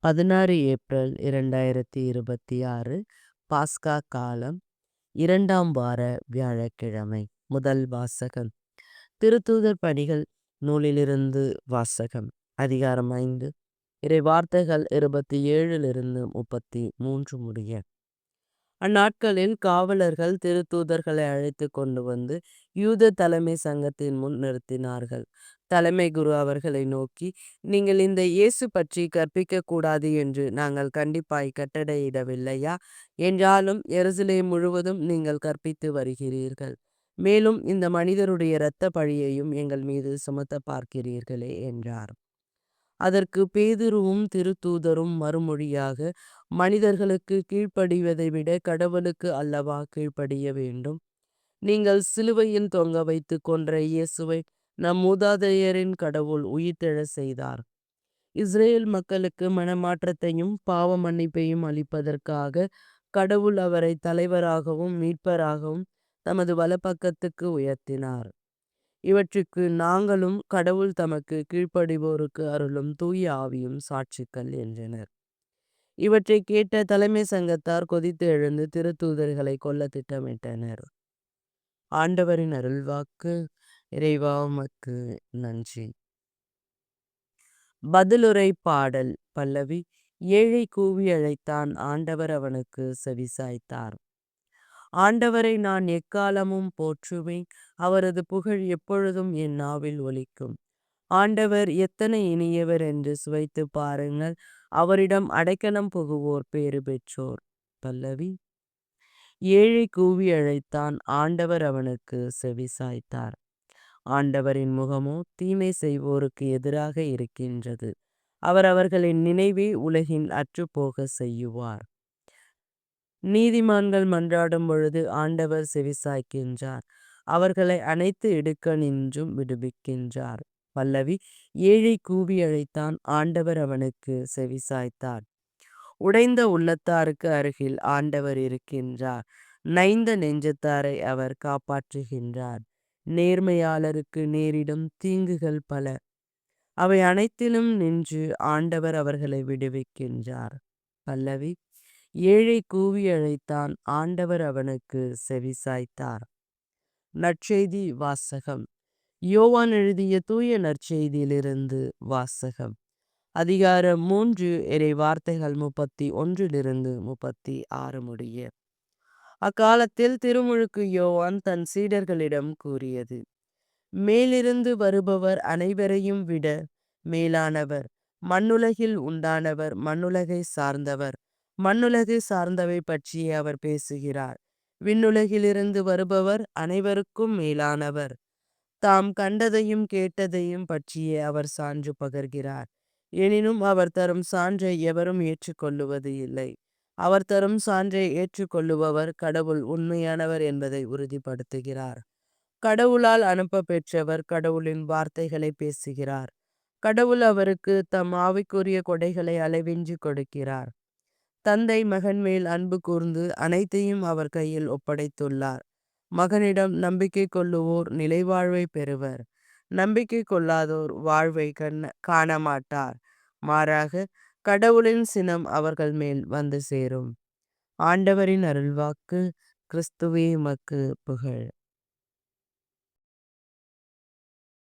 16 April 2026 பாஸ்கா காலம் 2ஆம் வார வியாழக்கிழமை. முதல் வாசகம் திருத்தூதர் பணிகள் நூலிலிருந்து வாசகம். அதிகாரம் 5 இறை வார்த்தைகள் 27 33 முடிய. அந்நாட்களில் காவலர்கள் திருத்தூதர்களை அழைத்து கொண்டு வந்து யூத தலைமை சங்கத்தின் முன் நிறுத்தினார்கள். தலைமை குரு அவர்களை நோக்கி, நீங்கள் இந்த இயேசு பற்றி கற்பிக்க கூடாது என்று நாங்கள் கண்டிப்பாய் கட்டளையிடவில்லையா? என்றாலும் எருசலேம் முழுவதும் நீங்கள் கற்பித்து வருகிறீர்கள். மேலும் இந்த மனிதருடைய இரத்த பழியையும் எங்கள் மீது சுமத்த பார்க்கிறீர்களே என்றார். அதற்கு பேதுருவும் திருத்தூதரும் மறுமொழியாக, மனிதர்களுக்கு கீழ்ப்படிவதை விட கடவுளுக்கு அல்லவா கீழ்ப்படிய வேண்டும். நீங்கள் சிலுவையில் தொங்க வைத்து கொன்ற இயேசுவை நம் மூதாதையரின் கடவுள் உயிர்த்தெழச் செய்தார். இஸ்ரேல் மக்களுக்கு மனமாற்றத்தையும் பாவ மன்னிப்பையும் அளிப்பதற்காக கடவுள் அவரை தலைவராகவும் மீட்பராகவும் தமது வலப்பக்கத்துக்கு உயர்த்தினார். இவற்றுக்கு நாங்களும் கடவுள் தமக்கு கீழ்ப்படிவோருக்கு அருளும் தூய ஆவியும் சாட்சிகள் என்றனர். இவற்றை கேட்ட தலைமை சங்கத்தார் கொதித்து எழுந்து திருத்தூதர்களை கொல்ல திட்டமிட்டனர். ஆண்டவரின் அருள்வாக்கு. இறைவா உமக்கு நன்றி. பதிலுரை பாடல். பல்லவி. ஏழை கூவி அழைத்தான், ஆண்டவர் அவனுக்கு செவிசாய்த்தார். ஆண்டவரை நான் எக்காலமும் போற்றுவேன், அவரது புகழ் எப்பொழுதும் என் நாவில் ஒலிக்கும். ஆண்டவர் எத்தனை இனியவர் என்று சுவைத்து பாருங்கள், அவரிடம் அடைக்கலம் புகுவோர் பேறு பெற்றோர். பல்லவி. ஏழை கூவி அழைத்தான், ஆண்டவர் அவனுக்கு செவிசாய்த்தார். ஆண்டவரின் முகமோ தீமை செய்வோருக்கு எதிராக இருக்கின்றது. அவர் அவர்களின் நினைவே உலகின் அற்றுப்போக செய்யுவார். நீதிமான்கள் மன்றாடும் பொழுது ஆண்டவர் செவிசாய்க்கின்றார். அவர்களை அனைத்து இடுக்கணின்றும் விடுவிக்கின்றார். பல்லவி. ஏழை கூவி அழைத்தான், ஆண்டவர் அவனுக்கு செவிசாய்த்தார். உடைந்த உள்ளத்தாருக்கு அருகில் ஆண்டவர் இருக்கின்றார். நைந்த நெஞ்சத்தாரை அவர் காப்பாற்றுகின்றார். நேர்மையாளருக்கு நேரிடும் தீங்குகள் பல, அவை அனைத்திலும் நின்று ஆண்டவர் அவர்களை விடுவிக்கின்றார். பல்லவி. ஏழை கூவி அழைத்தான், ஆண்டவர் அவனுக்கு செவிசாய்த்தார். நற்செய்தி வாசகம். யோவான் எழுதிய தூய நற்செய்தியிலிருந்து வாசகம். அதிகாரம் 3 இறை வார்த்தைகள் 31 36 முடிய. அக்காலத்தில் திருமுழுக்கு யோவான் தன் சீடர்களிடம் கூறியது, மேலிருந்து வருபவர் அனைவரையும் விட மேலானவர். மண்ணுலகில் உண்டானவர், மண்ணுலகை சார்ந்தவர். மண்ணுலகை சார்ந்தவை பற்றியே அவர் பேசுகிறார். விண்ணுலகிலிருந்து வருபவர் அனைவருக்கும் மேலானவர். தாம் கண்டதையும் கேட்டதையும் பற்றியே அவர் சான்று பகர்கிறார். எனினும் அவர் தரும் சான்றை எவரும் ஏற்றுக்கொள்ளுவது இல்லை. அவர் தரும் சான்றை ஏற்றுக்கொள்ளுபவர் கடவுள் உண்மையானவர் என்பதை உறுதிப்படுத்துகிறார். கடவுளால் அனுப்ப பெற்றவர் கடவுளின் வார்த்தைகளை பேசுகிறார். கடவுள் அவருக்கு தம் ஆவிக்குரிய கொடைகளை அளவின்றி கொடுக்கிறார். தந்தை மகன் மேல் அன்பு கூர்ந்து அனைத்தையும் அவர் கையில் ஒப்படைத்துள்ளார். மகனிடம் நம்பிக்கை கொள்ளுவோர் நிலைவாழ்வை பெறுவர். நம்பிக்கை கொள்ளாதோர் வாழ்வை காண மாட்டார். மாறாக கடவுளின் சினம் அவர்கள் மேல் வந்து சேரும். ஆண்டவரின் அருள்வாக்கு. கிறிஸ்துவே உமக்கு புகழ்.